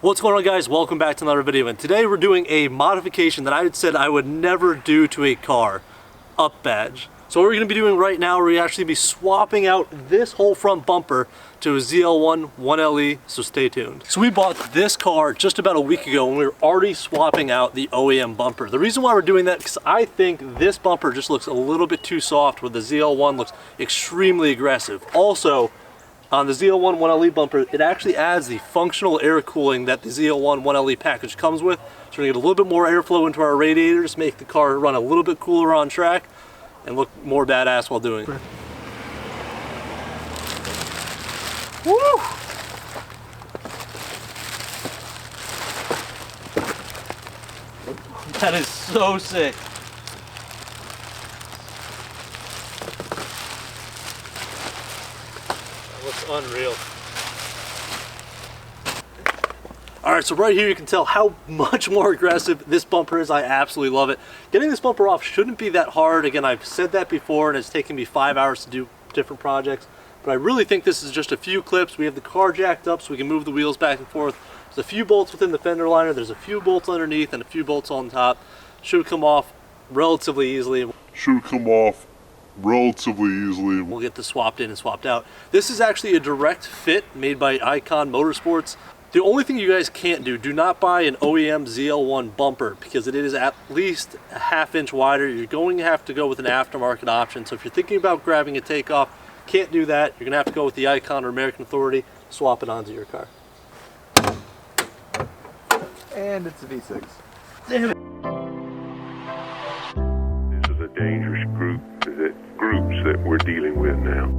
What's going on, guys? Welcome back to another video, and today we're doing a modification that I had said I would never do to a car, up badge. So what we're going to be doing right now, we're actually be swapping out this whole front bumper to a ZL1 1LE, so stay tuned. So we bought this car just about a week ago and we were already swapping out the OEM bumper. The reason why we're doing that is I think this bumper just looks a little bit too soft, where the ZL1 looks extremely aggressive. Also, on the ZL1 1LE bumper, it actually adds the functional air cooling that the ZL1 1LE package comes with. So we're gonna get a little bit more airflow into our radiators, make the car run a little bit cooler on track, and look more badass while doing it. Woo! That is so sick. Looks unreal. Alright, so right here you can tell how much more aggressive this bumper is. I absolutely love it. Getting this bumper off shouldn't be that hard. Again, I've said that before and it's taken me 5 hours to do different projects. But I really think this is just a few clips. We have the car jacked up so we can move the wheels back and forth. There's a few bolts within the fender liner. There's a few bolts underneath and a few bolts on top. Should come off relatively easily. We'll get this swapped in and swapped out. This is actually a direct fit made by IKON Motorsports. The only thing you guys can't do not buy an OEM ZL1 bumper because it is at least a ½ inch wider. You're going to have to go with an aftermarket option. So if you're thinking about grabbing a takeoff, can't do that. You're gonna have to go with the IKON or American Authority, swap it onto your car. And it's a V6. Damn it. This is a dangerous groups that we're dealing with now.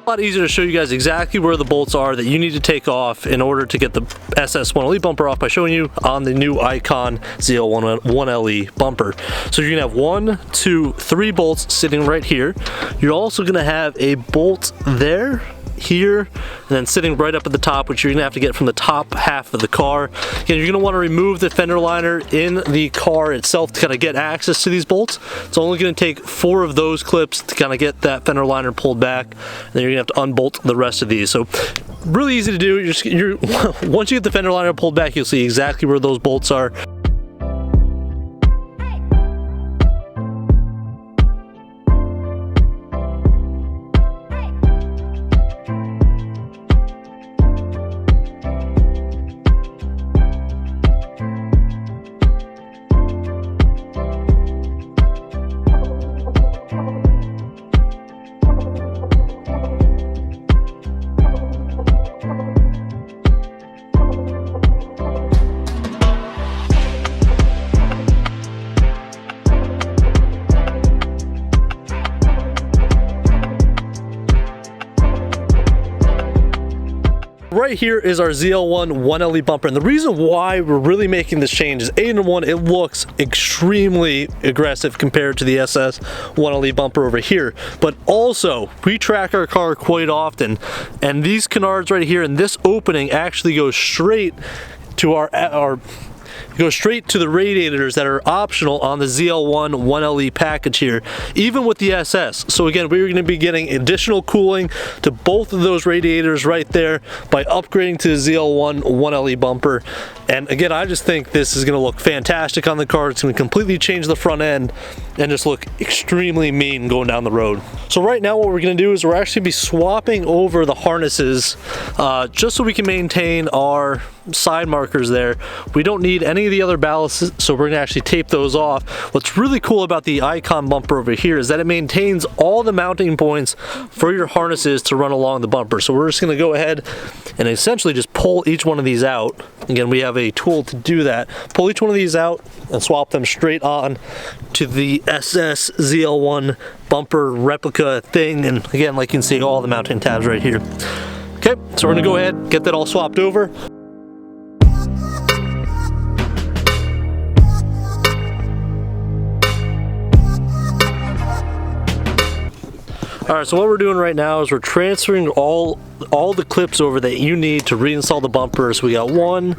A lot easier to show you guys exactly where the bolts are that you need to take off in order to get the SS1LE bumper off by showing you on the new IKON ZL1 1LE bumper. So you're gonna have 1, 2, 3 bolts sitting right here. You're also gonna have a bolt there, here, and then sitting right up at the top, which you're gonna have to get from the top half of the car. Again, you're gonna want to remove the fender liner in the car itself to kind of get access to these bolts. It's only gonna take 4 of those clips to kind of get that fender liner pulled back, and then you're gonna have to unbolt the rest of these. So really easy to do. Once you get the fender liner pulled back, you'll see exactly where those bolts are. Right here is our ZL1 1LE bumper, and the reason why we're really making this change is number one, it looks extremely aggressive compared to the SS 1LE bumper over here, but also we track our car quite often, and these canards right here and this opening actually goes straight to the radiators that are optional on the ZL1 1LE package here, even with the SS. So again, we're going to be getting additional cooling to both of those radiators right there by upgrading to the ZL1 1LE bumper. And again, I just think this is going to look fantastic on the car. It's going to completely change the front end and just look extremely mean going down the road. So right now what we're going to do is we're actually be swapping over the harnesses just so we can maintain our side markers there. We don't need any any of the other ballasts, so we're gonna actually tape those off. What's really cool about the IKON bumper over here is that it maintains all the mounting points for your harnesses to run along the bumper. So we're just gonna go ahead and essentially just pull each one of these out. Again, we have a tool to do that. Pull each one of these out and swap them straight on to the SS ZL1 bumper replica thing. And again, like you can see, all the mounting tabs right here. Okay, so we're gonna go ahead, get that all swapped over. All right, so what we're doing right now is we're transferring all the clips over that you need to reinstall the bumper. So we got 1,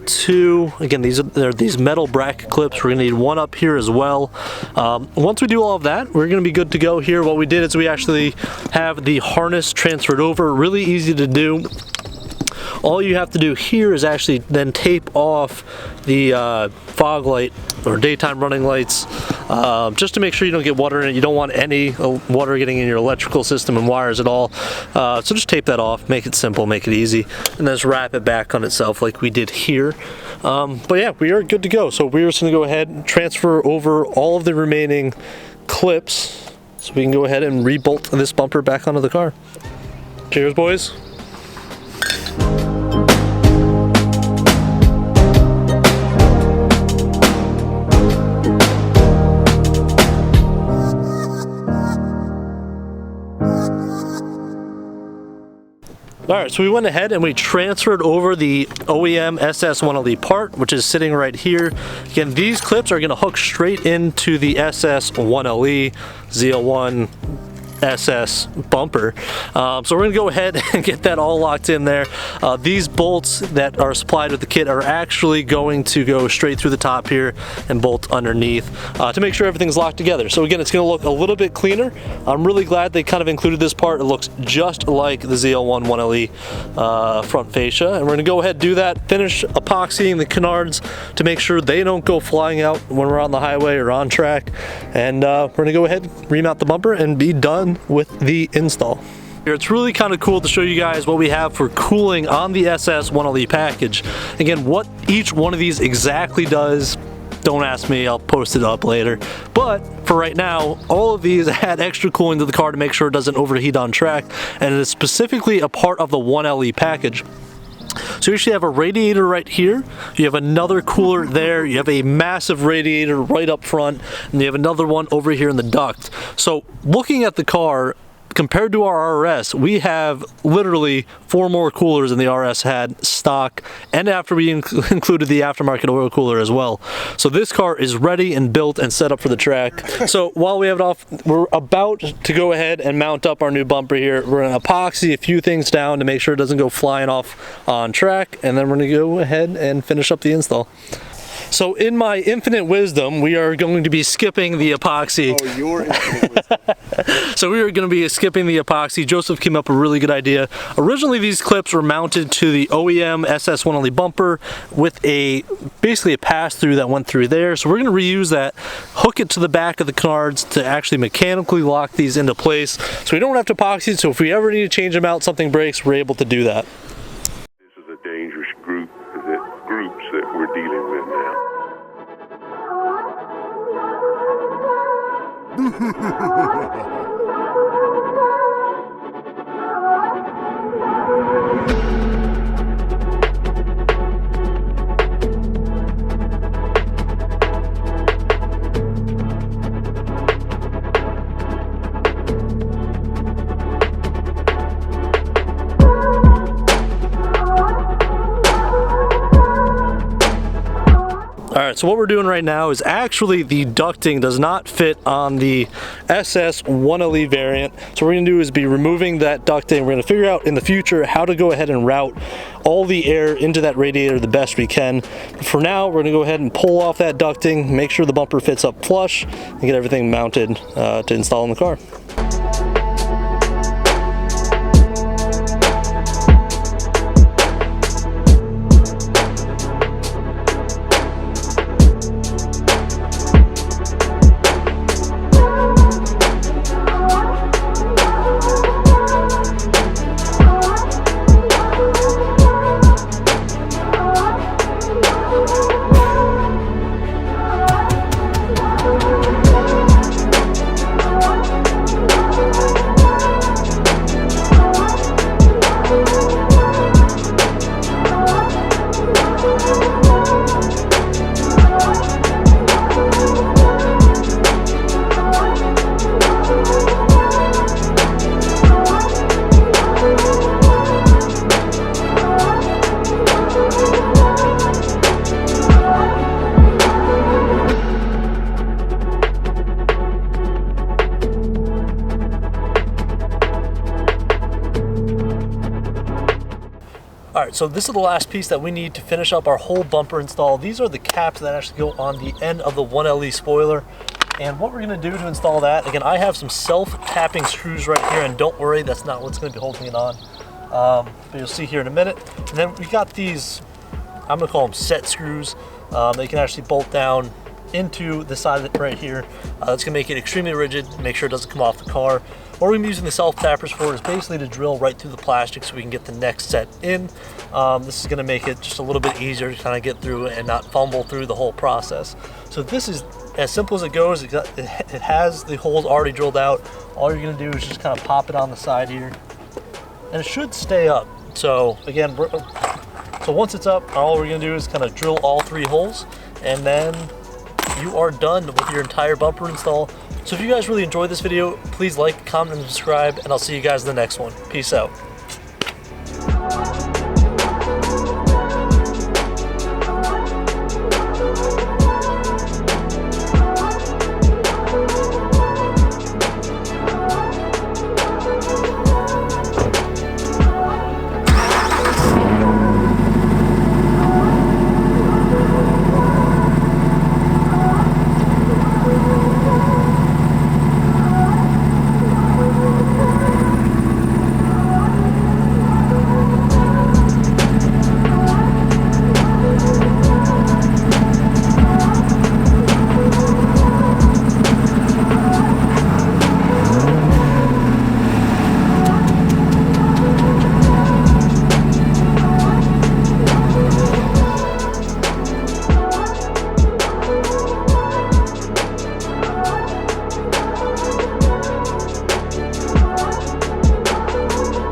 2, again, they're these metal bracket clips. We're gonna need one up here as well. Once we do all of that, we're gonna be good to go here. What we did is we actually have the harness transferred over. Really easy to do. All you have to do here is actually then tape off the fog light or daytime running lights, just to make sure you don't get water in it. You don't want any water getting in your electrical system and wires at all. So just tape that off, make it simple, make it easy, and then just wrap it back on itself like we did here. But yeah, we are good to go. So we're just gonna go ahead and transfer over all of the remaining clips so we can go ahead and re-bolt this bumper back onto the car. Cheers, boys. All right, so we went ahead and we transferred over the OEM SS1LE part, which is sitting right here. Again, these clips are gonna hook straight into the SS1LE ZL1 SS bumper. So we're gonna go ahead and get that all locked in there. These bolts that are supplied with the kit are actually going to go straight through the top here and bolt underneath to make sure everything's locked together. So again, it's gonna look a little bit cleaner. I'm really glad they kind of included this part. It looks just like the ZL1 1LE front fascia. And we're gonna go ahead and do that, finish epoxying the canards to make sure they don't go flying out when we're on the highway or on track. And we're gonna go ahead, remount the bumper, and be done with the install. It's really kind of cool to show you guys what we have for cooling on the SS1LE package. Again, what each one of these exactly does, don't ask me, I'll post it up later. But for right now, all of these add extra cooling to the car to make sure it doesn't overheat on track, and it is specifically a part of the 1LE package. So you actually have a radiator right here, you have another cooler there, you have a massive radiator right up front, and you have another one over here in the duct. So looking at the car, compared to our RS, we have literally 4 more coolers than the RS had stock, and after we included the aftermarket oil cooler as well. So this car is ready and built and set up for the track. So while we have it off, we're about to go ahead and mount up our new bumper here. We're gonna epoxy a few things down to make sure it doesn't go flying off on track, and then we're gonna go ahead and finish up the install. So in my infinite wisdom, we are going to be skipping the epoxy. Oh, your infinite wisdom. So we are going to be skipping the epoxy. Joseph came up with a really good idea. Originally, these clips were mounted to the OEM SS1LE bumper with basically a pass-through that went through there. So we're going to reuse that, hook it to the back of the canards to actually mechanically lock these into place. So we don't have to epoxy, so if we ever need to change them out, something breaks, we're able to do that. This is a dangerous groups that we're dealing with now. Alright, so what we're doing right now is actually the ducting does not fit on the SS1LE variant. So what we're going to do is be removing that ducting. We're going to figure out in the future how to go ahead and route all the air into that radiator the best we can. But for now, we're going to go ahead and pull off that ducting, make sure the bumper fits up flush, and get everything mounted to install in the car. All right, so this is the last piece that we need to finish up our whole bumper install. These are the caps that actually go on the end of the 1LE spoiler. And what we're gonna do to install that, again, I have some self-tapping screws right here, and don't worry, that's not what's gonna be holding it on. But you'll see here in a minute. And then we got these, I'm gonna call them set screws. They can actually bolt down into the side of it right here. That's gonna make it extremely rigid, make sure it doesn't come off the car. What we're gonna be using the self-tappers for is basically to drill right through the plastic so we can get the next set in. This is gonna make it just a little bit easier to kind of get through and not fumble through the whole process. So this is as simple as it goes. It has the holes already drilled out. All you're gonna do is just kind of pop it on the side here, and it should stay up. So again, so once it's up, all we're gonna do is kind of drill all 3 holes, and then you are done with your entire bumper install. So if you guys really enjoyed this video, please like, comment, and subscribe, and I'll see you guys in the next one. Peace out.